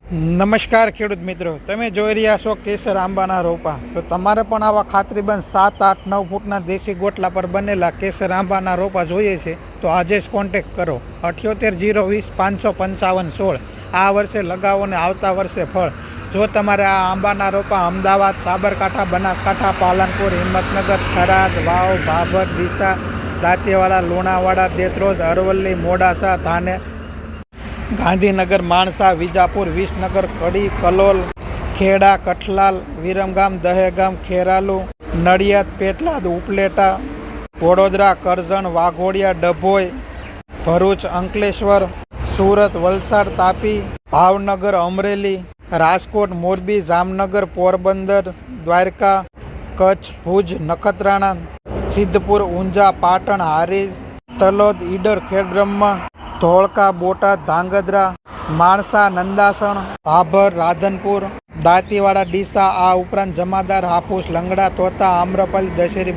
નમસ્કાર ખેડૂત મિત્રો, તમે જોઈ રહ્યા છો કેસર આંબાના રોપા. તો તમારે પણ આવા ખાતરીબંધ 7, 8, 9 ફૂટના દેશી ગોટલા પર બનેલા કેસર આંબાના રોપા જોઈએ છે તો આજે જ કોન્ટેક્ટ કરો 78 020 555 16. આ વર્ષે લગાવો ને આવતા વર્ષે ફળ. જો તમારે આ આંબાના રોપા અમદાવાદ, સાબરકાંઠા, બનાસકાંઠા, પાલનપુર, હિંમતનગર, થરાદ, વાવ, ભાભર, ડીસા, દાંતીવાડા, લુણાવાડા, દેત્રોજ, અરવલ્લી, મોડાસા, ધાને, ગાંધીનગર, માણસા, વિજાપુર, વિસનગર, કડી, કલોલ, ખેડા, કઠલાલ, વિરમગામ, દહેગામ, ખેરાલુ, નડિયાદ, પેટલાદ, ઉપલેટા, વડોદરા, કરજણ, વાઘોડિયા, ડભોઈ, ભરૂચ, અંકલેશ્વર, સુરત, વલસાડ, તાપી, ભાવનગર, અમરેલી, રાજકોટ, મોરબી, જામનગર, પોરબંદર, દ્વારકા, કચ્છ, ભુજ, નખત્રાણા, સિદ્ધપુર, ઊંઝા, પાટણ, હારીજ, તલોદ, ઈડર, ખેડબ્રહ્મા, ધોળકા, બોટાદ, ધાંગધ્રા, માણસા, નંદાસણ, ભાભર, રાધનપુર, દાંતીવાડા, ડીસા. આ ઉપરાંત જમાદાર, હાફૂસ, લંગડા, તોતા, આમ્રપાલી, દશેરી,